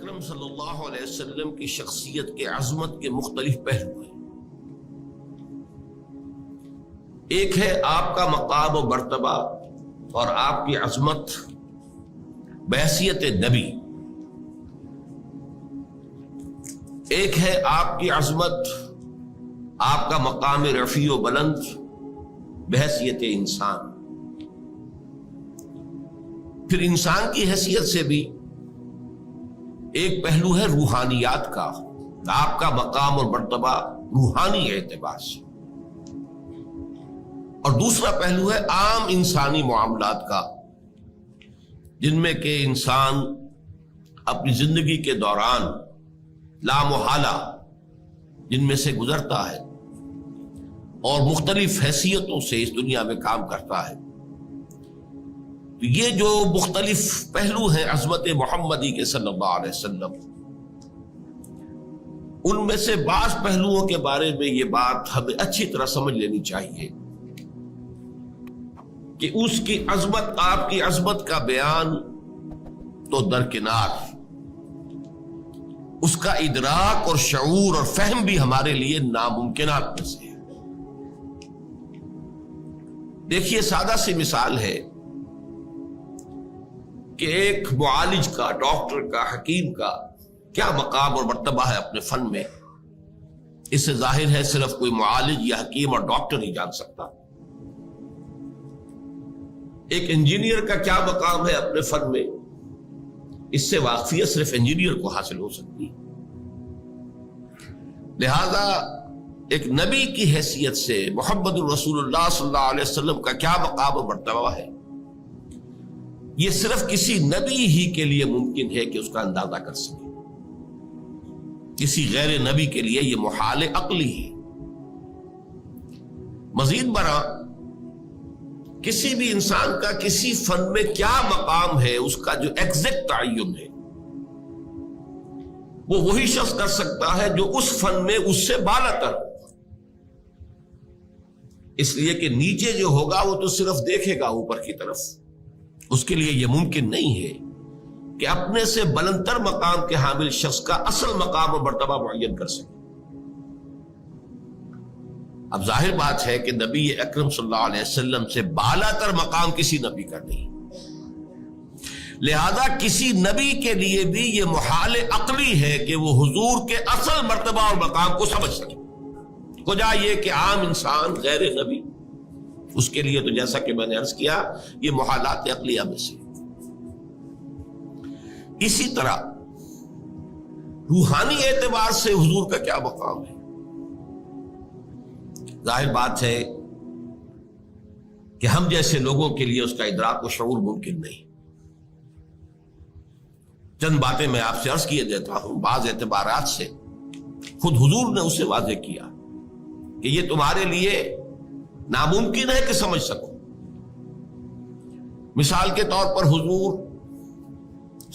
اکرم صلی اللہ علیہ وسلم کی شخصیت کے عظمت کے مختلف پہلو ہیں۔ ایک ہے آپ کا مقام و مرتبہ اور آپ کی عظمت بحیثیت نبی، ایک ہے آپ کی عظمت، آپ کا مقام رفیع و بلند بحیثیت انسان۔ پھر انسان کی حیثیت سے بھی ایک پہلو ہے روحانیات کا، آپ کا مقام اور مرتبہ روحانی اعتبار سے، اور دوسرا پہلو ہے عام انسانی معاملات کا، جن میں کہ انسان اپنی زندگی کے دوران لامحالہ جن میں سے گزرتا ہے اور مختلف حیثیتوں سے اس دنیا میں کام کرتا ہے۔ تو یہ جو مختلف پہلو ہیں عظمت محمدی کے صلی اللہ علیہ وسلم، ان میں سے بعض پہلوؤں کے بارے میں یہ بات ہمیں اچھی طرح سمجھ لینی چاہیے کہ اس کی عظمت، آپ کی عظمت کا بیان تو درکنار، اس کا ادراک اور شعور اور فہم بھی ہمارے لیے ناممکنات میں سے ہے۔ دیکھیے، سادہ سی مثال ہے کہ ایک معالج کا، ڈاکٹر کا، حکیم کا کیا مقام اور مرتبہ ہے اپنے فن میں، اس سے ظاہر ہے صرف کوئی معالج یا حکیم اور ڈاکٹر ہی جان سکتا۔ ایک انجینئر کا کیا مقام ہے اپنے فن میں، اس سے واقفیت صرف انجینئر کو حاصل ہو سکتی۔ لہذا ایک نبی کی حیثیت سے محمد الرسول اللہ صلی اللہ علیہ وسلم کا کیا مقام و مرتبہ ہے، یہ صرف کسی نبی ہی کے لیے ممکن ہے کہ اس کا اندازہ کر سکے، کسی غیر نبی کے لیے یہ محال عقلی ہے۔ مزید برآں کسی بھی انسان کا کسی فن میں کیا مقام ہے، اس کا جو ایگزیکٹ تعین ہے، وہ وہی شخص کر سکتا ہے جو اس فن میں اس سے بالا تر ہو۔ اس لیے کہ نیچے جو ہوگا وہ تو صرف دیکھے گا اوپر کی طرف، اس کے لیے یہ ممکن نہیں ہے کہ اپنے سے بلند تر مقام کے حامل شخص کا اصل مقام و مرتبہ معین کر سکے۔ اب ظاہر بات ہے کہ نبی اکرم صلی اللہ علیہ وسلم سے بالا تر مقام کسی نبی کا نہیں، لہذا کسی نبی کے لیے بھی یہ محال عقلی ہے کہ وہ حضور کے اصل مرتبہ اور مقام کو سمجھ سکے۔ وجہ یہ کہ عام انسان غیر نبی، اس کے لیے تو جیسا کہ میں نے عرض کیا یہ محالات عقلیہ میں سے۔ اسی طرح روحانی اعتبار سے حضور کا کیا مقام ہے، ظاہر بات ہے کہ ہم جیسے لوگوں کے لیے اس کا ادراک و شعور ممکن نہیں۔ چند باتیں میں آپ سے عرض کیے دیتا ہوں، بعض اعتبارات سے خود حضور نے اسے واضح کیا کہ یہ تمہارے لیے ناممکن ہے کہ سمجھ سکو۔ مثال کے طور پر حضور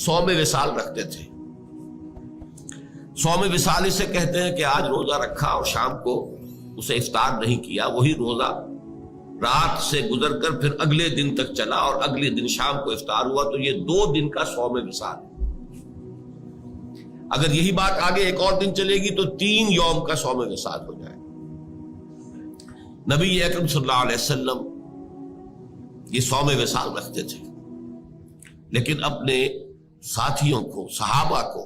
صوم وصال رکھتے تھے۔ صوم وصال اسے کہتے ہیں کہ آج روزہ رکھا اور شام کو اسے افطار نہیں کیا، وہی روزہ رات سے گزر کر پھر اگلے دن تک چلا اور اگلے دن شام کو افطار ہوا، تو یہ 2 دن کا صوم وصال ہے۔ اگر یہی بات آگے ایک اور دن چلے گی تو 3 یوم کا صوم وصال ہو جائے۔ نبی اکرم صلی اللہ علیہ وسلم یہ صوم وصال رکھتے تھے، لیکن اپنے ساتھیوں کو، صحابہ کو،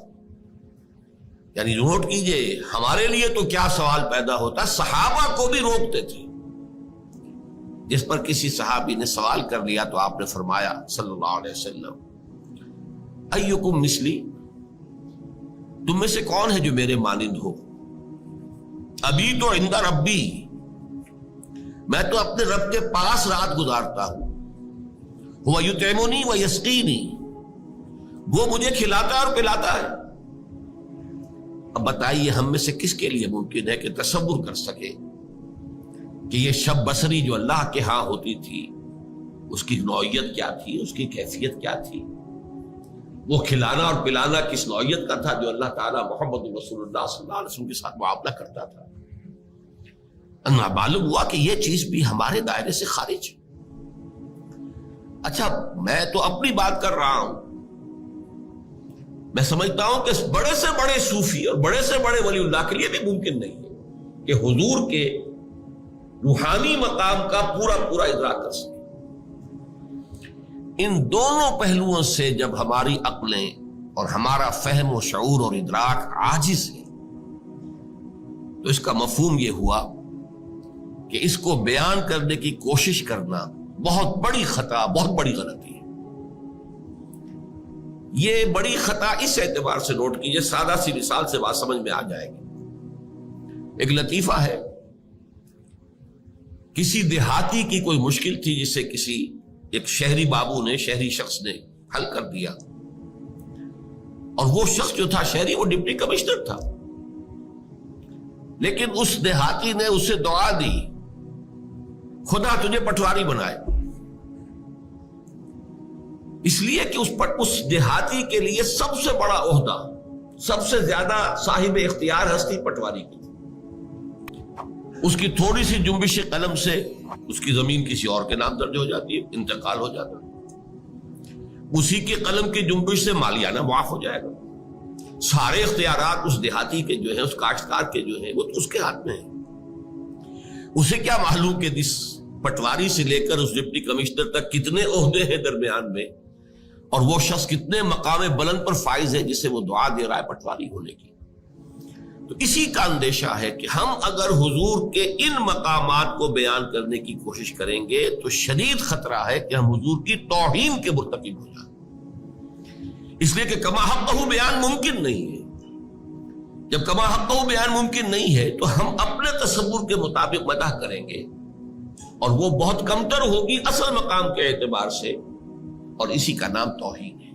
یعنی نوٹ کیجئے ہمارے لیے تو کیا سوال پیدا ہوتا، صحابہ کو بھی روکتے تھے۔ جس پر کسی صحابی نے سوال کر لیا تو آپ نے فرمایا صلی اللہ علیہ وسلم، ایکم مثلی، تم میں سے کون ہے جو میرے مانند ہو؟ ابھی تو عند ربی، میں تو اپنے رب کے پاس رات گزارتا ہوں، وہ یطعمنی و یسقینی، وہ مجھے کھلاتا اور پلاتا ہے۔ اب بتائیے ہم میں سے کس کے لیے ممکن ہے کہ تصور کر سکے کہ یہ شب بصری جو اللہ کے ہاں ہوتی تھی اس کی نوعیت کیا تھی، اس کی کیفیت کیا تھی، وہ کھلانا اور پلانا کس نوعیت کا تھا جو اللہ تعالیٰ محمد رسول اللہ صلی اللہ علیہ وسلم کے ساتھ معاملہ کرتا تھا۔ معلوم ہوا کہ یہ چیز بھی ہمارے دائرے سے خارج ہے۔ اچھا، میں تو اپنی بات کر رہا ہوں، میں سمجھتا ہوں کہ بڑے سے بڑے صوفی اور بڑے سے بڑے ولی اللہ کے لیے بھی ممکن نہیں ہے کہ حضور کے روحانی مقام کا پورا پورا ادراک کر سکے۔ ان دونوں پہلوؤں سے جب ہماری عقلیں اور ہمارا فہم و شعور اور ادراک عاجز ہے تو اس کا مفہوم یہ ہوا کہ اس کو بیان کرنے کی کوشش کرنا بہت بڑی خطا، بہت بڑی غلطی ہے۔ یہ بڑی خطا اس اعتبار سے نوٹ کیجئے، سادہ سی مثال سے بات سمجھ میں آ جائے گی۔ ایک لطیفہ ہے، کسی دیہاتی کی کوئی مشکل تھی جسے کسی ایک شہری بابو نے، شہری شخص نے حل کر دیا، اور وہ شخص جو تھا شہری، وہ ڈپٹی کمشنر تھا، لیکن اس دیہاتی نے اسے دعا دی، خدا تجھے پٹواری بنائے، اس لیے کہ اس دیہاتی کے لیے سب سے بڑا عہدہ، سب سے زیادہ صاحب اختیار ہستی پٹواری کی تھی۔ اس کی تھوڑی سی جنبش قلم سے اس کی زمین کسی اور کے نام درج ہو جاتی ہے، انتقال ہو جاتا ہے، اسی کے قلم کی جنبش سے مالیانہ معاف ہو جائے گا۔ سارے اختیارات اس دیہاتی کے جو ہیں، اس کاشتکار کے جو ہیں، وہ تو اس کے ہاتھ میں ہیں۔ اسے کیا معلوم کہ اس پٹواری سے لے کر اس ڈپٹی کمشنر تک کتنے عہدے ہیں درمیان میں، اور وہ شخص کتنے مقام بلند پر فائز ہے جسے وہ دعا دے رہا ہے پٹواری ہونے کی۔ تو اسی کا اندیشہ ہے کہ ہم اگر حضور کے ان مقامات کو بیان کرنے کی کوشش کریں گے تو شدید خطرہ ہے کہ ہم حضور کی توہین کے مرتکب ہو جائیں، اس لیے کہ کما حقہ بیان ممکن نہیں ہے۔ جب کما حقہ بیان ممکن نہیں ہے تو ہم اپنے تصور کے مطابق مدح کریں گے، اور وہ بہت کمتر ہوگی اصل مقام کے اعتبار سے، اور اسی کا نام توہین ہے۔